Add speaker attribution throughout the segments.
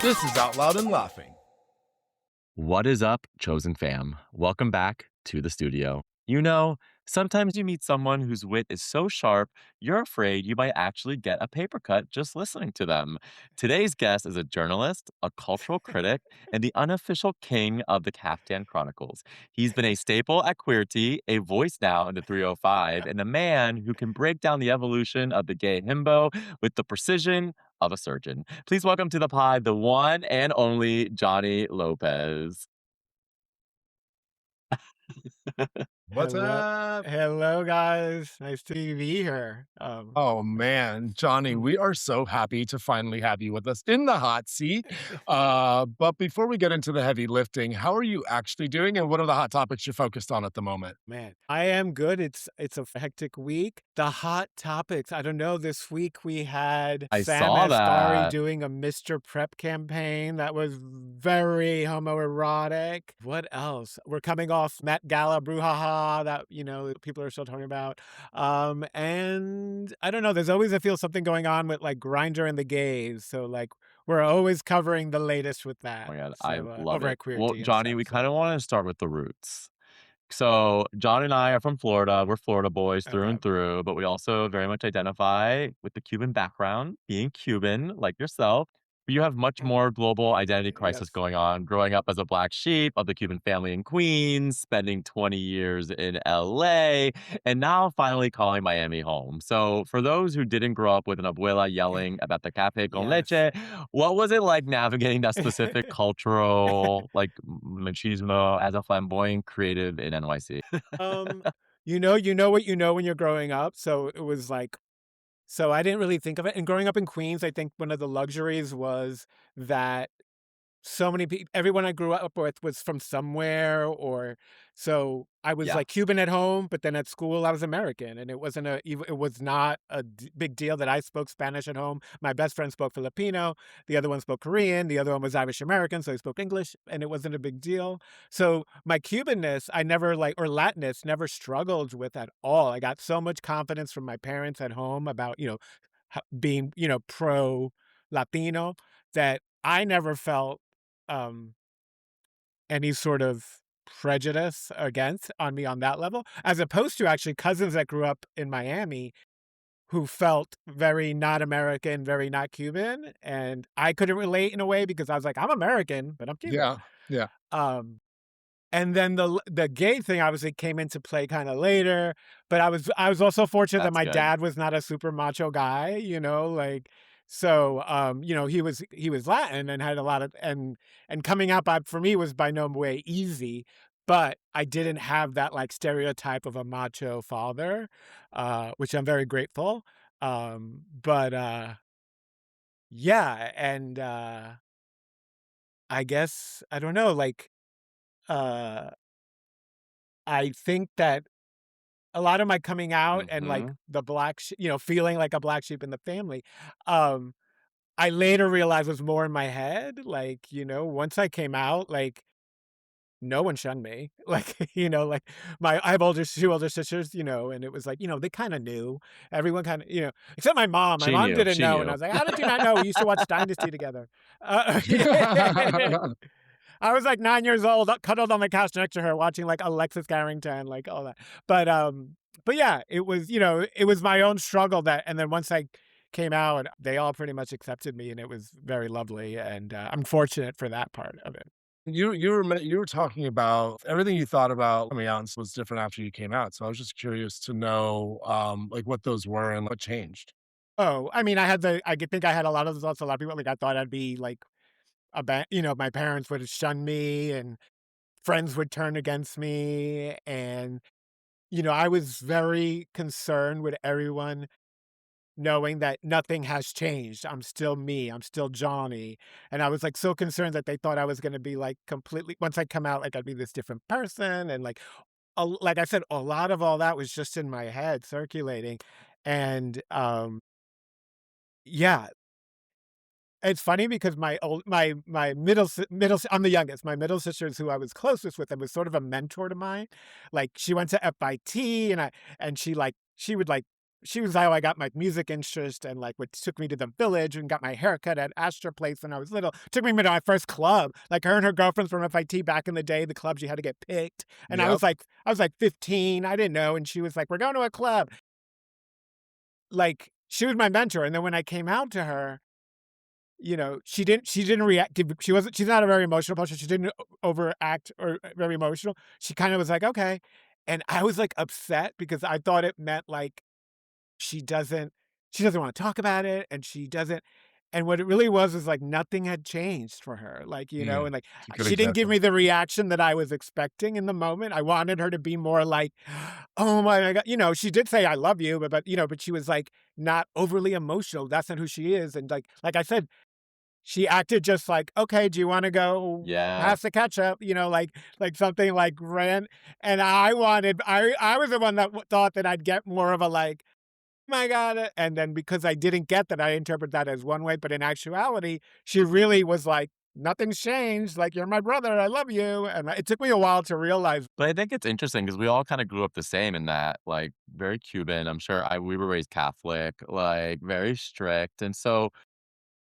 Speaker 1: This is Out Loud and Laughing.
Speaker 2: What is up, chosen fam? Welcome back to the studio. Sometimes you meet someone whose wit is so sharp, you're afraid you might actually get a paper cut just listening to them. Today's guest is a journalist, a cultural critic, and the unofficial king of the Caftan Chronicles. He's been a staple at Queerty, a voice now in the 305, and a man who can break down the evolution of the gay himbo with the precision of a surgeon. Please welcome to the pod the one and only Johnny Lopez.
Speaker 1: What's
Speaker 3: Hello,
Speaker 1: up?
Speaker 3: hello, guys. Nice to be here.
Speaker 1: Oh man, Johnny, we are so happy to finally have you with us in the hot seat. But before we get into the heavy lifting, how are you actually doing and what are the hot topics you're focused on at the moment?
Speaker 3: Man, I am good. It's a hectic week. The hot topics. I don't know. This week we had
Speaker 2: I
Speaker 3: Sam
Speaker 2: saw
Speaker 3: Asghari
Speaker 2: that.
Speaker 3: doing a Mr. Prep campaign that was very homoerotic. What else? We're coming off Met Gala brouhaha that people are still talking about. And I don't know. There's always I feel something going on with like Grinder and the gays. So like we're always covering the latest with
Speaker 2: Oh
Speaker 3: that.
Speaker 2: my God, I
Speaker 3: So
Speaker 2: love
Speaker 3: over
Speaker 2: it.
Speaker 3: at
Speaker 2: Well,
Speaker 3: Queerty and
Speaker 2: Johnny,
Speaker 3: stuff.
Speaker 2: we kind
Speaker 3: So
Speaker 2: of want to start with the roots. So, John and I are from Florida. We're Florida boys through
Speaker 3: okay.
Speaker 2: and through, but we also very much identify with the Cuban background, being Cuban, like yourself. But you have much more global identity crisis
Speaker 3: Yes.
Speaker 2: going on, growing up as a black sheep of the Cuban family in Queens, spending 20 years in LA, and now finally calling Miami home. So, for those who didn't grow up with an abuela yelling about the cafe con
Speaker 3: Yes.
Speaker 2: leche, what was it like navigating that specific cultural, like machismo as a flamboyant creative in NYC?
Speaker 3: Um, you know what you know when you're growing up. So it was like so I didn't really think of it. And growing up in Queens, I think one of the luxuries was that so many people everyone I grew up with was from somewhere or so I was
Speaker 2: Yeah.
Speaker 3: like Cuban at home, but then at school I was American and it was not a big deal that I spoke Spanish at home. My best friend spoke Filipino, the other one spoke Korean, the other one was Irish American, so he spoke English and it wasn't a big deal. So my Cubanness, I never like or Latiness never struggled with at all. I got so much confidence from my parents at home about, being, pro Latino that I never felt um, any sort of prejudice against on me on that level, as opposed to actually cousins that grew up in Miami who felt very not American, very not Cuban, and I couldn't relate in a way because I was like, I'm American, but I'm Cuban.
Speaker 1: Yeah, yeah.
Speaker 3: Um, and then the gay thing obviously came into play kind of later, but I was also fortunate that
Speaker 2: That's
Speaker 3: my
Speaker 2: good.
Speaker 3: dad was not a super macho guy, like so he was Latin and had a lot of and coming out for me was by no way easy, but I didn't have that like stereotype of a macho father, which I'm very grateful. But yeah, and I guess I don't know, like uh I think that a lot of my coming out and, like,
Speaker 2: Mhm.
Speaker 3: the feeling like a black sheep in the family, um, I later realized was more in my head, like, once I came out, like, no one shunned me, like, like, I have 2 older sisters, and it was like, they kinda knew. Everyone kinda except my mom. My
Speaker 2: She
Speaker 3: mom
Speaker 2: knew,
Speaker 3: didn't
Speaker 2: she
Speaker 3: know, and I
Speaker 2: knew.
Speaker 3: was like, "How did you not know? We used to watch Dynasty together." Uh, I was like 9 years old, cuddled on the couch next to her watching like Alexis Carrington, like all that. But yeah, it was my own struggle and then once I came out, they all pretty much accepted me and it was very lovely. And I'm fortunate for that part of it.
Speaker 1: You were talking about everything you thought about coming out was different after you came out. So I was just curious to know like what those were and what changed.
Speaker 3: Oh, I mean, I could think I had a lot of those thoughts. A lot of people, like, I thought I'd be like my parents would shun me and friends would turn against me. And, I was very concerned with everyone knowing that nothing has changed. I'm still me. I'm still Johnny. And I was like so concerned that they thought I was going to be like completely, once I come out, like I'd be this different person. And like I said, a lot of all that was just in my head circulating. And yeah, it's funny because my I'm the youngest. My middle sisters who I was closest with and was sort of a mentor to mine. Like she went to FIT and she would like she was how I got my music interest and like what took me to the village and got my haircut at Astor Place when I was little. Took me to my first club. Like her and her girlfriends from FIT back in the day, the clubs you had to get picked. And
Speaker 1: Yep.
Speaker 3: I was like 15. I didn't know. And she was like, we're going to a club. Like she was my mentor. And then when I came out to her, she didn't react. She's not a very emotional person. She didn't overact or very emotional. She kind of was like, okay. And I was like upset because I thought it meant like she doesn't she doesn't wanna talk about it, and she doesn't and what it really was like nothing had changed for her, like,
Speaker 1: Mm,
Speaker 3: and, like,
Speaker 1: it's a good
Speaker 3: she didn't give
Speaker 1: example.
Speaker 3: me the reaction that I was expecting in the moment. I wanted her to be more like, "Oh my god," she did say, "I love you," but she was, like, not overly emotional. That's not who she is, and, like I said, she acted just like, "Okay, do you wanna go
Speaker 2: Yeah.
Speaker 3: pass the ketchup?" Like something like ran and I was the one that thought that I'd get more of a, like, my god, and then because I didn't get that, I interpret that as one way, but in actuality, she really was like, "Nothing's changed, like, you're my brother, I love you," and it took me a while to realize.
Speaker 2: But I think it's interesting because we all kinda grew up the same in that, like, very Cuban. I'm sure we were raised Catholic, like, very strict, and so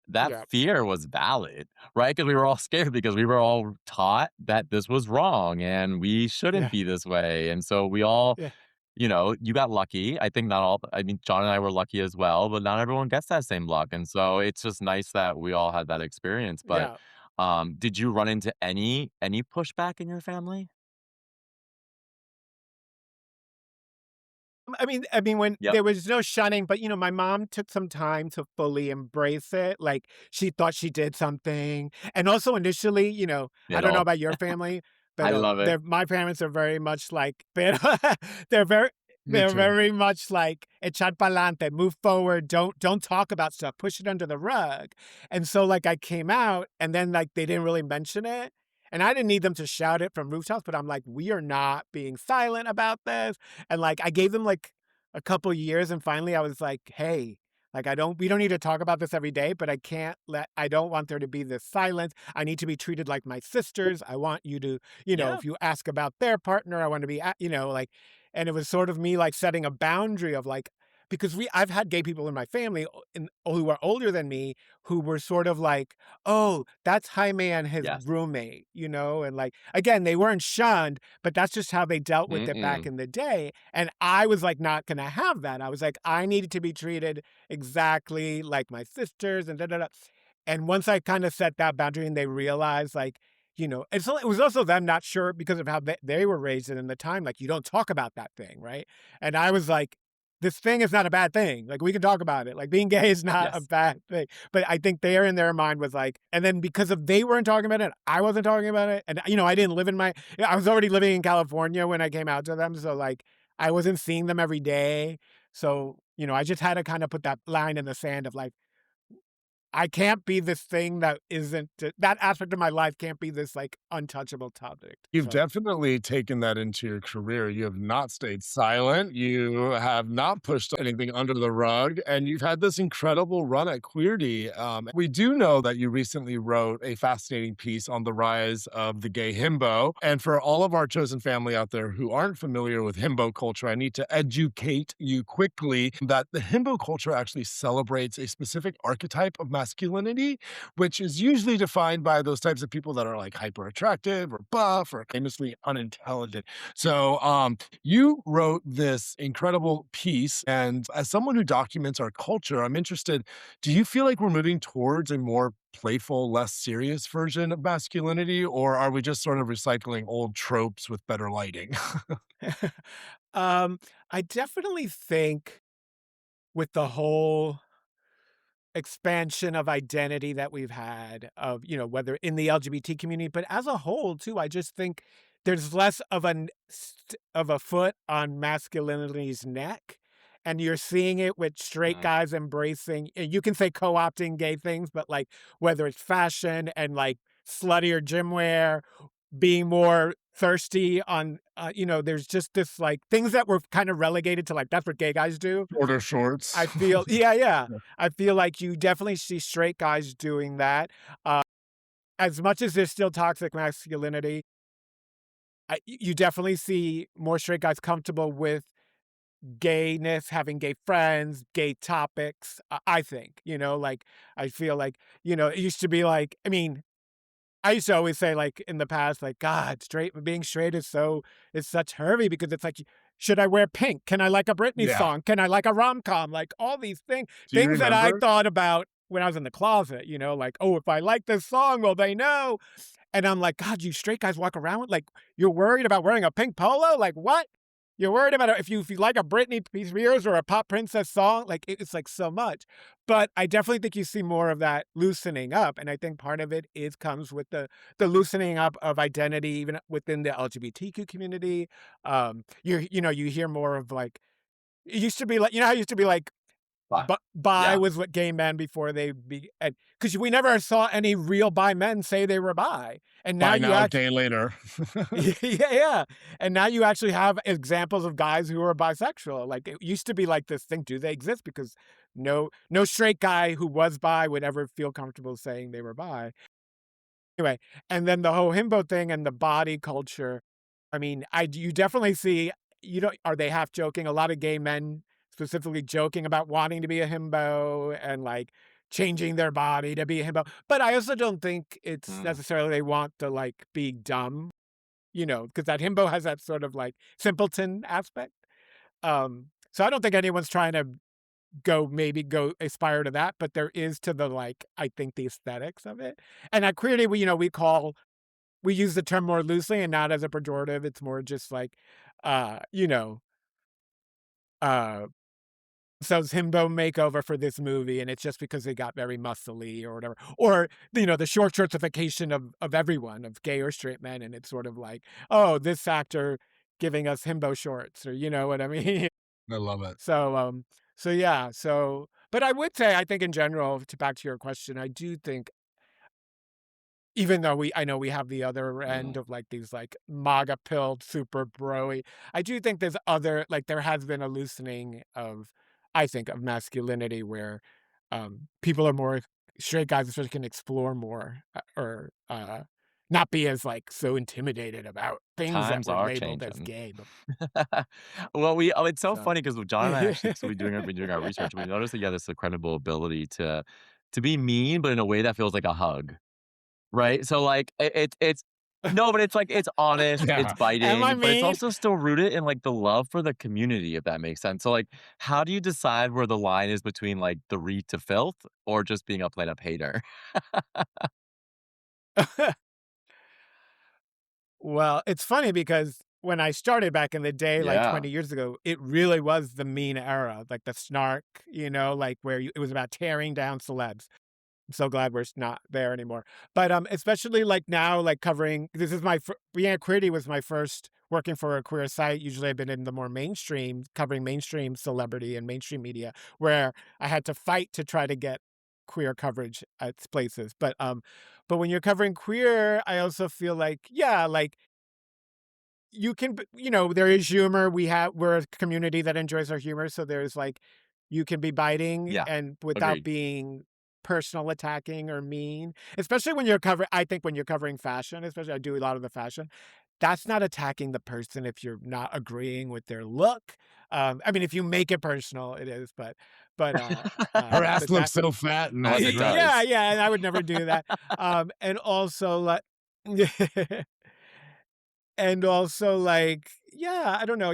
Speaker 2: that
Speaker 3: Yeah,
Speaker 2: fear was valid, right? Because we were all scared because we were all taught that this was wrong and we shouldn't
Speaker 3: yeah,
Speaker 2: be this way, and so we all
Speaker 3: yeah,
Speaker 2: you got lucky. I think not all I mean, John and I were lucky as well, but not everyone gets that same luck, and so it's just nice that we all had that experience, but,
Speaker 3: yeah.
Speaker 2: did you run into any pushback in your family?
Speaker 3: I mean, when
Speaker 2: Yep.
Speaker 3: there was no shunning, but, my mom took some time to fully embrace it, like, she thought she did something, and also initially, I
Speaker 2: It
Speaker 3: don't know
Speaker 2: all
Speaker 3: about your family,
Speaker 2: I
Speaker 3: but,
Speaker 2: love it.
Speaker 3: my parents are very much like, they're very
Speaker 1: Me
Speaker 3: they're
Speaker 1: too.
Speaker 3: very much like, "Echar pa'lante," move forward, don't talk about stuff, push it under the rug, and so, like, I came out, and then, like, they didn't really mention it, and I didn't need them to shout it from rooftops, but I'm like, "We are not being silent about this." And, like, I gave them, like, a couple years, and finally I was like, "Hey, like, we don't need to talk about this every day, but I don't want there to be this silence. I need to be treated like my sisters. I want you to,
Speaker 2: Yeah.
Speaker 3: if you ask about their partner, I want to be, like." And it was sort of me, like, setting a boundary of, like, because I've had gay people in my family who are older than me who were sort of like, "Oh, that's Jaime and his
Speaker 2: Yes.
Speaker 3: roommate," and, like, again, they weren't shunned, but that's just how they dealt with it back
Speaker 2: Mm-mm.
Speaker 3: in the day, and I was, like, not gonna have that. I was like, "I needed to be treated exactly like my sisters and da da da." And once I kinda set that boundary and they realized, like, it was also them not sure because of how they were raised in the time, like, you don't talk about that thing, right? And I was like, "This thing is not a bad thing, like, we can talk about it, like, being gay is not a
Speaker 2: Yes.
Speaker 3: bad thing." But I think there in their mind was like and then because of they weren't talking about it, I wasn't talking about it, and, I didn't live in my I was already living in California when I came out to them, so, like, I wasn't seeing them every day, so, I just had to kinda put that line in the sand of, like, I can't be this thing that isn't that aspect of my life can't be this, like, untouchable topic,
Speaker 1: You've
Speaker 3: so
Speaker 1: definitely taken that into your career. You have not stayed silent. You have not pushed anything under the rug, and you've had this incredible run at Queerty. We do know that you recently wrote a fascinating piece on the rise of the gay himbo. And for all of our chosen family out there who aren't familiar with himbo culture, I need to educate you quickly that the himbo culture actually celebrates a specific archetype of masculinity, which is usually defined by those types of people that are like hyper attractive or buff or famously unintelligent. So, you wrote this incredible piece. And as someone who documents our culture, I'm interested, do you feel like we're moving towards a more playful, less serious version of masculinity, or are we just sort of recycling old tropes with better lighting?
Speaker 3: Um, I definitely think with the whole expansion of identity that we've had of, whether in the LGBT community, but as a whole too, I just think there's less of of a foot on masculinity's neck. And you're seeing it with straight
Speaker 2: Mm.
Speaker 3: guys embracing, you can say co-opting gay things, but like whether it's fashion and like sluttier gym wear, being more thirsty on, there's just this like things that were kind of relegated to like, that's what gay guys do.
Speaker 1: Shorter shorts.
Speaker 3: I feel yeah, yeah. I feel like you definitely see straight guys doing that. Uh, as much as there's still toxic masculinity, you definitely see more straight guys comfortable with gayness, having gay friends, gay topics, I think, like, I feel like, it used to be like, I mean, I used to always say, like, in the past, like, "God, being straight is such Hervey because it's like, should I wear pink? Can I like a Britney
Speaker 1: Yeah.
Speaker 3: song? Can I like a rom-com?" Like, all these
Speaker 1: Do you
Speaker 3: things that I
Speaker 1: remember?
Speaker 3: thought about when I was in the closet, like, "Oh, if I like this song, will they know?" And I'm like, "God, you straight guys walk around with like, you're worried about wearing a pink polo? Like, what? You're worried about if you like a Britney Spears or a pop princess song?" Like, it's like so much. But I definitely think you see more of that loosening up, and I think part of it is comes with the loosening up of identity even within the LGBTQ community. You hear more of like it used to be like, how it used to be like
Speaker 2: But
Speaker 3: bi
Speaker 2: yeah,
Speaker 3: was what gay men before they because we never saw any real bi men say they were bi, and now
Speaker 1: Buy
Speaker 3: you
Speaker 1: now,
Speaker 3: actually
Speaker 1: day later.
Speaker 3: yeah, yeah, and now you actually have examples of guys who are bisexual. Like, it used to be like this thing, do they exist? Because no straight guy who was bi would ever feel comfortable saying they were bi. Anyway, and then the whole himbo thing and the body culture. I mean, I you definitely see, are they half joking? A lot of gay men specifically joking about wanting to be a himbo and like changing their body to be a himbo. But I also don't think it's
Speaker 2: mm,
Speaker 3: necessarily they want to like be dumb, because that himbo has that sort of like simpleton aspect. So I don't think anyone's trying to maybe go aspire to that, but there is to the like, I think the aesthetics of it. And at Queerty, we use the term more loosely and not as a pejorative. It's more just like, uh, you know, uh, so it's himbo makeover for this movie, and it's just because they got very muscly or whatever. Or, the short shortification of everyone, of gay or straight men, and it's sort of like, oh, this actor giving us himbo shorts, or you know what I mean?
Speaker 1: I love it.
Speaker 3: So, yeah, but I would say, I think in general, to back to your question, I do think even though I know we have the other
Speaker 2: mm.
Speaker 3: end of, like, these, like, MAGA pilled, super broy, I do think there's other like, there has been a loosening of, I think, of masculinity where, people are more straight guys especially can explore more, or, not be as, like, so intimidated about things that
Speaker 2: Times
Speaker 3: were
Speaker 2: are
Speaker 3: labeled as
Speaker 2: changing.
Speaker 3: gay, but
Speaker 2: Well, it's so
Speaker 3: so
Speaker 2: funny because John and I actually, so we doing our research, we noticed that you have this incredible ability to be mean, but in a way that feels like a hug, right? So, like, it's no, but it's like, it's honest, it's
Speaker 1: Yeah.
Speaker 3: Am I
Speaker 2: biting, but it's
Speaker 3: mean?
Speaker 2: also still rooted in, like, the love for the community, if that makes sense. So, like, how do you decide where the line is between, like, the read to filth or just being a played up hater?
Speaker 3: Well, it's funny because when I started back in the day, like
Speaker 2: Yeah.
Speaker 3: 20 years ago, it really was the mean era, like the snark, like where it was about tearing down celebs. I'm so glad we're not there anymore. But especially like now, like covering this is being a queerty was my first working for a queer site. Usually I've been in the more mainstream, covering mainstream celebrity and mainstream media, where I had to fight to try to get queer coverage at places. But when you're covering queer, I also feel like, yeah, like you can there is humor. We're a community that enjoys our humor, so there's like you can be biting
Speaker 2: Yeah.
Speaker 3: and without
Speaker 2: Agreed.
Speaker 3: being personal attacking or mean, especially when you're covering I think when you're covering fashion, especially I do a lot of the fashion, that's not attacking the person if you're not agreeing with their look. I mean, if you make it personal, it is, but
Speaker 1: Her ass
Speaker 3: but
Speaker 1: looks
Speaker 3: that
Speaker 1: so fat in that
Speaker 2: As it
Speaker 1: dress.
Speaker 3: yeah,
Speaker 2: does.
Speaker 3: yeah, and I would never do that. And also like And also, like, yeah, I don't know,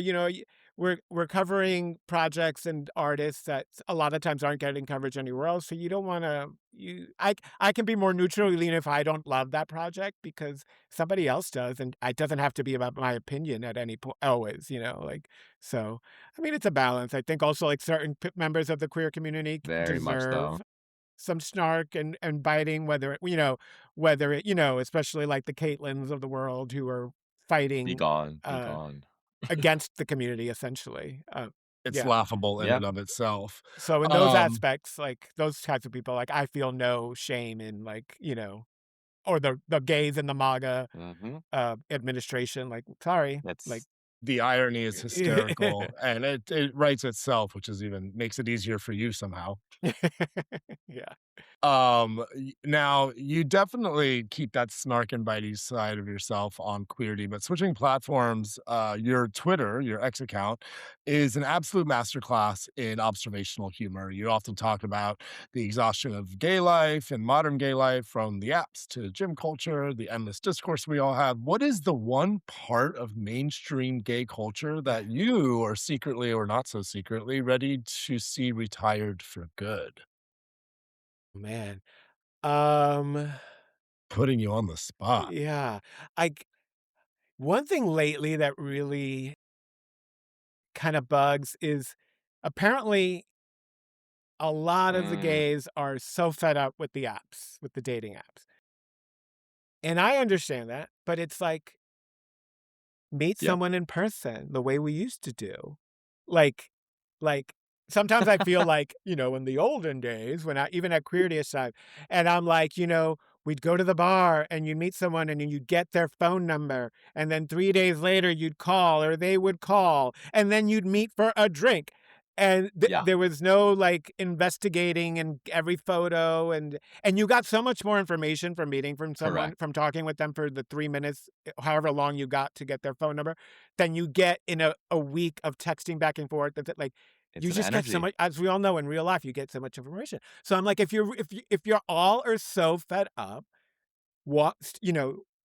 Speaker 3: we're covering projects and artists that a lot of times aren't getting coverage anywhere else, so you don't wanna I can be more neutral even if I don't love that project because somebody else does, and it doesn't have to be about my opinion at any point always, like, so, I mean, it's a balance. I think also, like, certain members of the queer community
Speaker 2: Very much so.
Speaker 3: deserve some snark and biting, whether it especially like the Caitlins of the world who are
Speaker 2: Be
Speaker 3: fighting,
Speaker 2: gone, be
Speaker 3: uh,
Speaker 2: gone.
Speaker 3: against the community essentially,
Speaker 1: It's
Speaker 3: yeah.
Speaker 1: laughable in
Speaker 2: Yep.
Speaker 1: and of itself.
Speaker 3: So in those
Speaker 1: Um,
Speaker 3: aspects, like, those types of people, like, I feel no shame in, like, or the gays in the MAGA,
Speaker 2: Mhm.
Speaker 3: administration, like, sorry, like
Speaker 2: It's
Speaker 1: the irony is hysterical, and it writes itself, which is even makes it easier for you somehow.
Speaker 3: Yeah.
Speaker 1: Now you definitely keep that snark and bitey side of yourself on Queerty, but switching platforms, your Twitter, your X account, is an absolute masterclass in observational humor. You often talk about the exhaustion of gay life and modern gay life, from the apps to gym culture, the endless discourse we all have. What is the one part of mainstream gay culture that you are secretly or not so secretly ready to see retired for good?
Speaker 3: Man. Um,
Speaker 1: Putting you on the spot.
Speaker 3: yeah. I One thing lately that really kinda bugs is apparently a lot of the
Speaker 2: Mm,
Speaker 3: gays are so fed up with the apps, with the dating apps. And I understand that, but it's like, meet
Speaker 2: yep.
Speaker 3: someone in person the way we used to do. Like like, sometimes I feel like, in the olden days when I even at Queerty aside, and I'm like, we'd go to the bar and you'd meet someone and then you'd get their phone number, and then 3 days later you'd call or they would call, and then you'd meet for a drink. And
Speaker 2: Yeah,
Speaker 3: there was no, like, investigating and every photo, and you got so much more information from meeting from someone,
Speaker 2: correct.
Speaker 3: from talking with them for the 3 minutes, however long you got to get their phone number, than you get in a week of texting back and forth. That's it, like,
Speaker 2: It's
Speaker 3: you
Speaker 2: an
Speaker 3: just get so
Speaker 2: energy.
Speaker 3: much, as we all know in real life, you get so much information. So I'm like, if you're all are so fed up, what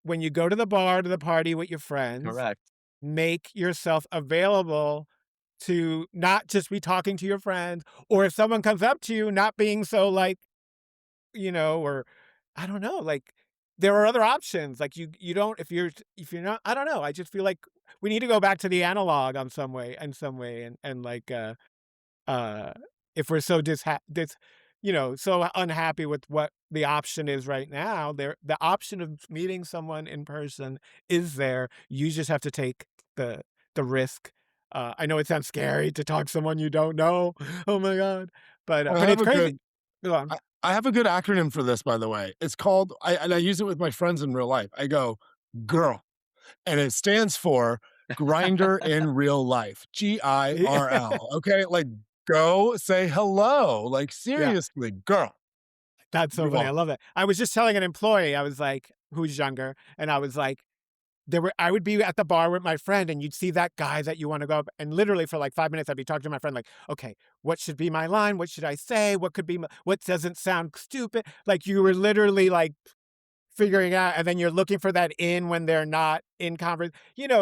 Speaker 3: when you go to the bar, to the party with your friends,
Speaker 2: Correct.
Speaker 3: make yourself available to not just be talking to your friends, or if someone comes up to you, not being so, like, or I don't know, like, there are other options. Like, you don't, if you're not, I don't know. I just feel like we need to go back to the analog on some way, and like, uh, if we're so so unhappy with what the option is right now, the option of meeting someone in person is there. You just have to take the risk. I know it sounds scary to talk to someone you don't know. Oh my god,
Speaker 1: I
Speaker 3: but
Speaker 1: have
Speaker 3: it's
Speaker 1: a
Speaker 3: crazy.
Speaker 1: good
Speaker 3: Go on.
Speaker 1: I have a good acronym for this, by the way. It's called I use it with my friends in real life. I go, "Girl," and it stands for Grinder in Real Life,
Speaker 3: Yeah,
Speaker 1: GIRL, okay? Like, go say hello, like,
Speaker 3: yeah.
Speaker 1: seriously, girl,
Speaker 3: That's so
Speaker 1: move
Speaker 3: funny. I
Speaker 1: on.
Speaker 3: love that. I was just telling an employee, I was like, who's younger, and I was like, I would be at the bar with my friend, and you'd see that guy that you wanna go up, and literally for, like, 5 minutes, I'd be talking to my friend like, "Okay, what should be my line? What should I say? What could be my what doesn't sound stupid?" Like, you were literally, like, figuring out, and then you're looking for that in when they're not in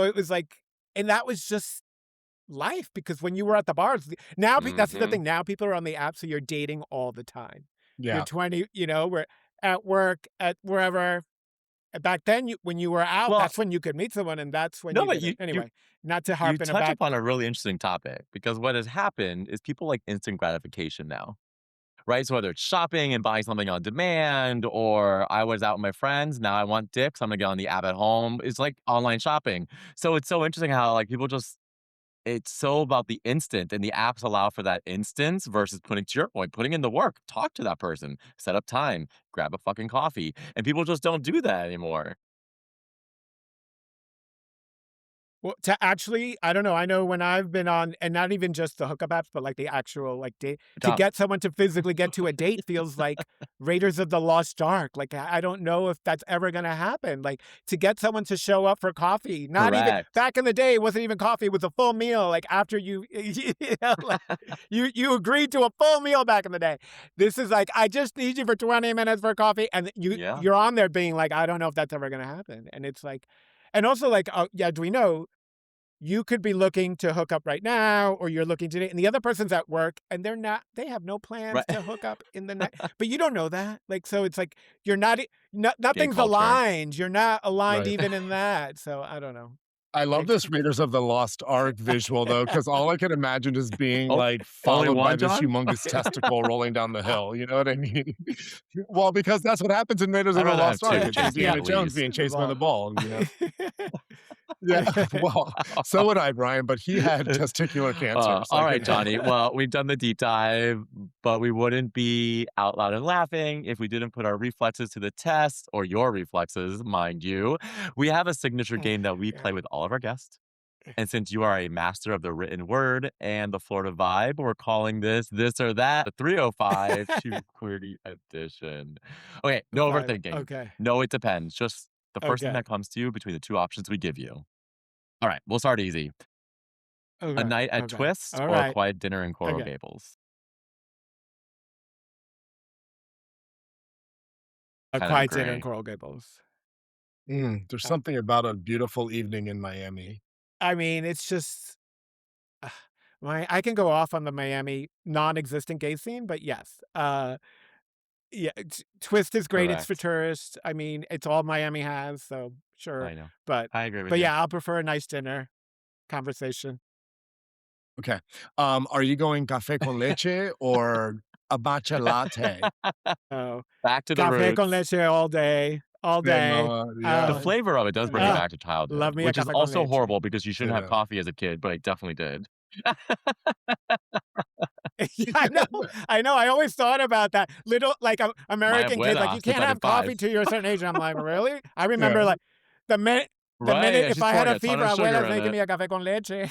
Speaker 3: it was like, and that was just life, because when you were at the bars, that's the
Speaker 2: Mhm.
Speaker 3: thing, now people are on the app, so you're dating all the time. You're
Speaker 1: Yeah.
Speaker 3: 20, we're at work, at wherever. Back then, when you were out,
Speaker 2: Well,
Speaker 3: that's when you could meet someone, and that's when
Speaker 2: no,
Speaker 3: you
Speaker 2: but
Speaker 3: did it.
Speaker 2: you
Speaker 3: Anyway, not to
Speaker 2: you
Speaker 3: harp in a
Speaker 2: touch
Speaker 3: back.
Speaker 2: upon a really interesting topic because what has happened is people like instant gratification now, right? So whether it's shopping and buying something on demand, or I was out with my friends, now I want dick, so I'm gonna get on the app at home. It's like online shopping. So it's so interesting how like people just it's so about the instant and the apps allow for that instance versus putting to your point, putting in the work, talk to that person, set up time, grab a fucking coffee. And people just don't do that anymore.
Speaker 3: Well, to actually, I don't know. I know when I've been on, and not even just the hookup apps, but like the actual like date,
Speaker 2: Good
Speaker 3: to
Speaker 2: job.
Speaker 3: get someone to physically get to a date feels like Raiders of the Lost Ark. Like, I don't know if that's ever gonna happen. Like, to get someone to show up for coffee, not even
Speaker 2: Correct.
Speaker 3: back in the day, it wasn't even coffee, it was a full meal. Like, after like, you agreed to a full meal back in the day. This is like, I just need you for 20 minutes for coffee, and
Speaker 2: Yeah.
Speaker 3: you're on there being like, I don't know if that's ever gonna happen. And it's like, and also like, yeah, do we know? You could be looking to hook up right now, or you're looking today, and the other person's at work, and they have no plans
Speaker 2: Right.
Speaker 3: to hook up in the next, but you don't know that. Like, so it's like, you're not,
Speaker 2: Gay
Speaker 3: nothing's
Speaker 2: culture.
Speaker 3: aligned. You're not aligned
Speaker 1: Right.
Speaker 3: even in that. So I don't know.
Speaker 1: I love
Speaker 3: Like,
Speaker 1: this Raiders of the Lost Ark visual, though, because all I can imagine is being,
Speaker 2: Oh,
Speaker 1: like,
Speaker 2: only
Speaker 1: followed by
Speaker 2: one,
Speaker 1: this
Speaker 2: John?
Speaker 1: humongous testicle rolling down the hill, you know what I mean? Well, because that's what happens in Raiders of
Speaker 2: I'd
Speaker 1: the
Speaker 2: rather have
Speaker 1: Lost Ark.
Speaker 2: two.
Speaker 1: It's
Speaker 2: Chase me,
Speaker 3: yeah,
Speaker 1: Indiana Jones
Speaker 2: please.
Speaker 1: being
Speaker 3: the
Speaker 1: chased by the
Speaker 3: ball.
Speaker 1: ball, you know? Yeah, well, so would I, Brian, but he had testicular cancer, so
Speaker 2: All
Speaker 1: I
Speaker 2: right,
Speaker 1: couldn't help
Speaker 2: Johnny.
Speaker 1: it.
Speaker 2: Well, we've done the deep dive, but we wouldn't be out loud and laughing if we didn't put our reflexes to the test, or your reflexes, mind you. We have a signature game that we
Speaker 3: Yeah.
Speaker 2: play with all of our guests. And since you are a master of the written word and the Florida vibe, we're calling this or that, the 305 to QWERTY edition. Okay, no
Speaker 3: Five.
Speaker 2: overthinking.
Speaker 3: Okay.
Speaker 2: No, it depends. Just the first thing
Speaker 3: Okay.
Speaker 2: that comes to you between the two options we give you. All right, we'll start easy. A
Speaker 3: Okay.
Speaker 2: night at
Speaker 3: Okay.
Speaker 2: Twist
Speaker 3: All
Speaker 2: or a
Speaker 3: right.
Speaker 2: quiet dinner in Coral
Speaker 3: Okay.
Speaker 2: Gables?
Speaker 3: A
Speaker 2: Kind of
Speaker 3: quiet dinner in
Speaker 2: agree.
Speaker 3: Coral Gables.
Speaker 1: There's
Speaker 3: Uh,
Speaker 1: something about a beautiful evening in Miami.
Speaker 3: I mean, it's just uh, I can go off on the Miami non-existent gay scene, but yes. Yeah, Twist is great. It's for
Speaker 2: Correct.
Speaker 3: tourists. I mean, it's all Miami has, so sure.
Speaker 2: I know.
Speaker 3: But
Speaker 2: I agree with
Speaker 3: but
Speaker 2: you.
Speaker 3: yeah, I'll prefer a nice dinner conversation.
Speaker 1: Okay. Are you going café con leche or a matcha latte?
Speaker 3: Oh,
Speaker 2: Back to the
Speaker 3: café con
Speaker 2: roots.
Speaker 3: leche all day, all day.
Speaker 2: The
Speaker 1: Yeah,
Speaker 2: flavor of it does bring me
Speaker 3: Uh,
Speaker 2: back to childhood,
Speaker 3: love me a
Speaker 2: which is
Speaker 3: café con
Speaker 2: also
Speaker 3: leche.
Speaker 2: horrible because you shouldn't have
Speaker 1: yeah.
Speaker 2: coffee as a kid, but I definitely did.
Speaker 3: Yeah, I know. I know. I always thought about that. Little like
Speaker 2: My
Speaker 3: American kids, like
Speaker 2: abuela
Speaker 3: you can't have
Speaker 2: started
Speaker 3: coffee
Speaker 2: 5.
Speaker 3: till you're a certain age. And I'm like, really? I remember
Speaker 1: Yeah.
Speaker 3: like the
Speaker 2: Right,
Speaker 3: minute
Speaker 2: yeah,
Speaker 3: if
Speaker 2: she's
Speaker 3: I had
Speaker 2: pouring
Speaker 3: a
Speaker 2: a ton
Speaker 3: fever,
Speaker 2: of sugar
Speaker 3: abuela's
Speaker 2: in
Speaker 3: making
Speaker 2: it.
Speaker 3: me a café con leche.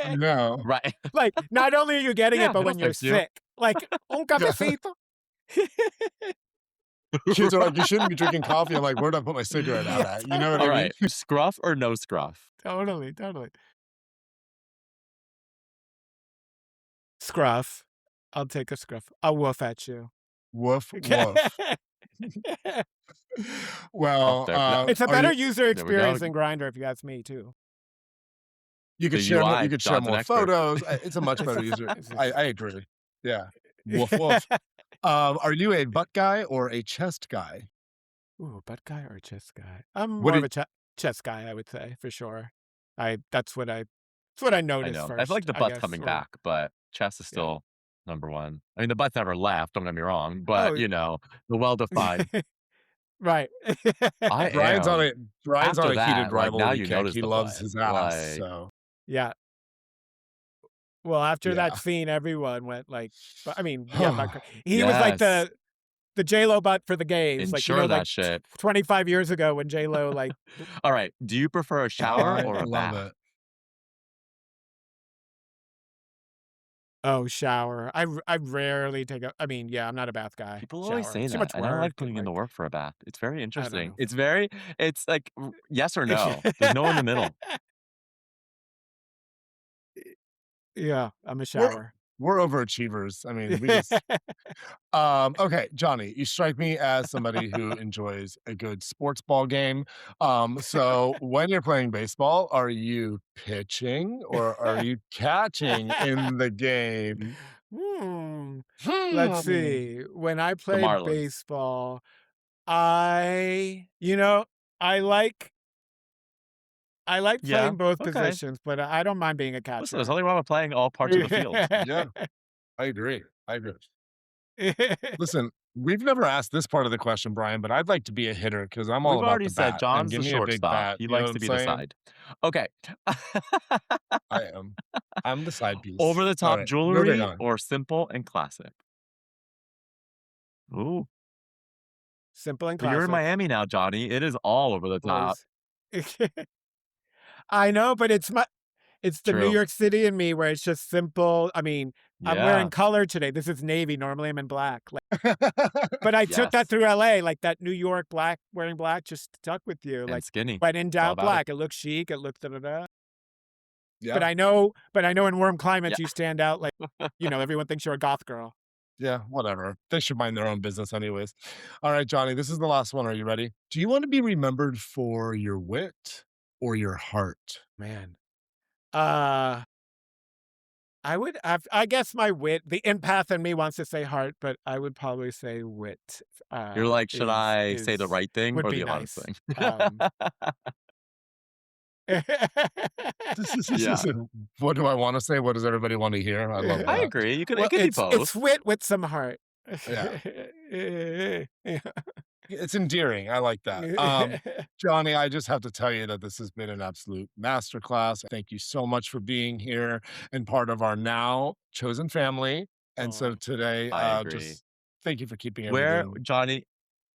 Speaker 1: No.
Speaker 2: Right.
Speaker 3: Like not only are you getting it,
Speaker 2: Yeah,
Speaker 3: but
Speaker 2: it'll
Speaker 3: when you're
Speaker 2: fix you.
Speaker 3: sick, like un
Speaker 1: Yeah.
Speaker 3: cafecito.
Speaker 1: Kids are like, "You shouldn't be drinking coffee." I'm like, "Where'd I put my cigarette out
Speaker 3: Yeah,
Speaker 1: at?" You know what I mean?
Speaker 2: Alright, scruff or no scruff?
Speaker 3: totally, totally. Scruff. I'll take a scruff. I'll woof at you.
Speaker 1: Woof, woof.
Speaker 2: Up
Speaker 1: Well,
Speaker 2: there. No,
Speaker 3: It's a
Speaker 1: are
Speaker 3: better
Speaker 1: you
Speaker 3: user
Speaker 2: there we go.
Speaker 3: experience than Grinder, if you ask me, too.
Speaker 2: The UI,
Speaker 1: you could share
Speaker 2: John's an
Speaker 1: more
Speaker 2: expert.
Speaker 1: photos. It's a much
Speaker 3: It's
Speaker 1: better
Speaker 3: a
Speaker 1: user.
Speaker 3: it's a
Speaker 1: I agree. Yeah. Woof, woof. Are you a butt guy or a chest guy?
Speaker 3: Ooh, butt guy or chest guy? I'm
Speaker 1: What
Speaker 3: more of
Speaker 1: did
Speaker 3: a chest guy, I would say, for sure. That's what I
Speaker 2: I
Speaker 3: noticed
Speaker 2: know. I feel like
Speaker 3: first,
Speaker 2: the
Speaker 3: I
Speaker 2: butt's
Speaker 3: guess,
Speaker 2: coming
Speaker 3: or
Speaker 2: back, but chest is
Speaker 3: yeah.
Speaker 2: still number 1. I mean, the butt's never left, don't get me wrong, but,
Speaker 3: Oh,
Speaker 2: the well-defined.
Speaker 3: right.
Speaker 2: I
Speaker 1: Brian's on
Speaker 2: am.
Speaker 1: a Brian's on
Speaker 2: After
Speaker 1: a heated
Speaker 2: that, like, now
Speaker 1: rivalry
Speaker 2: you
Speaker 1: kick.
Speaker 2: notice
Speaker 1: He
Speaker 2: the
Speaker 1: loves
Speaker 2: butt.
Speaker 1: his ass,
Speaker 2: Like,
Speaker 1: so
Speaker 3: Yeah. Well, after that
Speaker 1: yeah.
Speaker 3: scene, everyone went like but I mean, yeah, but he was like
Speaker 2: yes.
Speaker 3: the J-Lo butt for the gays, like,
Speaker 2: Ensure
Speaker 3: like
Speaker 2: that shit.
Speaker 3: 25 years ago when J-Lo, like
Speaker 2: Alright, do you prefer a shower
Speaker 1: I
Speaker 2: or a
Speaker 1: love
Speaker 2: bath?
Speaker 1: it.
Speaker 3: oh, shower. I rarely take a I mean, yeah, I'm not a bath guy.
Speaker 2: People always
Speaker 3: Shower.
Speaker 2: say
Speaker 3: Too
Speaker 2: that,
Speaker 3: much
Speaker 2: and I don't
Speaker 3: work
Speaker 2: like
Speaker 3: and,
Speaker 2: putting in the
Speaker 3: like,
Speaker 2: work for a bath. It's very
Speaker 3: I don't
Speaker 2: interesting.
Speaker 3: know.
Speaker 2: It's like, yes or no. There's no in the middle.
Speaker 3: Yeah, I'm a
Speaker 1: We're
Speaker 3: shower.
Speaker 1: we're overachievers. I mean, we just okay, Johnny, you strike me as somebody who enjoys a good sports ball game. So when you're playing baseball, are you pitching or are you catching in the game?
Speaker 3: Hmm. Let's
Speaker 1: Hmm.
Speaker 3: see. When I
Speaker 2: The
Speaker 3: play
Speaker 2: Marlins.
Speaker 3: baseball, I you know, I like I like
Speaker 2: Yeah,
Speaker 3: playing both
Speaker 2: okay.
Speaker 3: positions, but I don't mind being a
Speaker 2: Listen, there's
Speaker 3: catcher.
Speaker 2: nothing wrong with playing all parts of the field.
Speaker 1: Yeah, I agree. I agree. Listen, we've never asked this part of the question, Brian, but I'd like to be a hitter because I'm all
Speaker 2: We've
Speaker 1: about
Speaker 2: already
Speaker 1: the
Speaker 2: said
Speaker 1: bat and
Speaker 2: John's
Speaker 1: give
Speaker 2: the
Speaker 1: me a big
Speaker 2: shortstop.
Speaker 1: bat.
Speaker 2: He
Speaker 1: You know
Speaker 2: likes
Speaker 1: what
Speaker 2: to
Speaker 1: I'm
Speaker 2: be the
Speaker 1: saying?
Speaker 2: side. Okay.
Speaker 1: I am. I'm the side piece.
Speaker 2: Over the
Speaker 1: All
Speaker 2: top
Speaker 1: right, moving
Speaker 2: jewelry
Speaker 1: on.
Speaker 2: or simple and classic? Ooh.
Speaker 3: Simple and
Speaker 2: But you're in
Speaker 3: classic,
Speaker 2: Miami now, Johnny. It is all over the top.
Speaker 3: always. I know, but it's the New
Speaker 2: True.
Speaker 3: York City in me where it's just simple. I mean, I'm wearing
Speaker 2: Yeah.
Speaker 3: color today. This is navy. Normally I'm in black. Like, but I took that
Speaker 2: Yes.
Speaker 3: through LA, like that New York black, wearing black just stuck with you.
Speaker 2: And
Speaker 3: Like
Speaker 2: skinny.
Speaker 3: when in
Speaker 2: It's all
Speaker 3: doubt,
Speaker 2: about it.
Speaker 3: black. It looks chic. It looks da da da.
Speaker 1: Yeah,
Speaker 3: But I know in warm
Speaker 2: Yeah.
Speaker 3: climates you stand out like, everyone thinks you're a goth girl.
Speaker 1: yeah, whatever. They should mind their own business anyways. All right, Johnny, this is the last one. Are you ready? Do you want to be remembered for your wit or your heart?
Speaker 3: Man. Uh I guess my wit, the empath in me wants to say heart, but I would probably say wit,
Speaker 2: You're like, should I say the
Speaker 3: is
Speaker 2: right thing
Speaker 3: would
Speaker 2: or
Speaker 3: be
Speaker 2: the honest
Speaker 3: nice.
Speaker 2: thing?
Speaker 1: This
Speaker 2: Yeah.
Speaker 1: is what do I want to say? What does everybody want to hear? I love
Speaker 2: I
Speaker 1: that.
Speaker 2: agree. It
Speaker 3: Well,
Speaker 2: could be both.
Speaker 3: it's wit with some heart.
Speaker 1: Yeah, it's endearing. I like that. Johnny, I just have to tell you that this has been an absolute masterclass. Thank you so much for being here and part of our now chosen family. And so
Speaker 3: Aw.
Speaker 1: today,
Speaker 2: I agree.
Speaker 1: just thank you for keeping
Speaker 2: Where
Speaker 1: everything.
Speaker 2: Johnny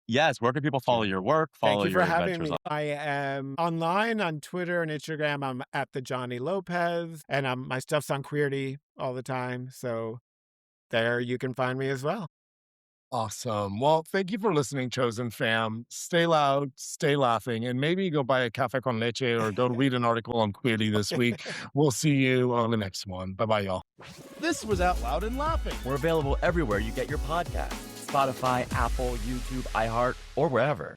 Speaker 2: Yes, where can people follow your work,
Speaker 3: Thank
Speaker 2: follow
Speaker 3: you for
Speaker 2: your
Speaker 3: having
Speaker 2: adventures
Speaker 3: me.
Speaker 2: on?
Speaker 3: I am online on Twitter and Instagram. I'm at the Johnny Lopez, and my stuff's on Queerty all the time. So there you can find me as well.
Speaker 1: Awesome. Well, thank you for listening, Chosen Fam. Stay loud, stay laughing, and maybe go buy a cafe con leche or go read an article on Queerty this week. We'll see you on the next one. Bye bye, y'all.
Speaker 4: This was Out Loud and Laughing.
Speaker 5: We're available everywhere you get your podcasts: Spotify, Apple, YouTube, iHeart, or wherever.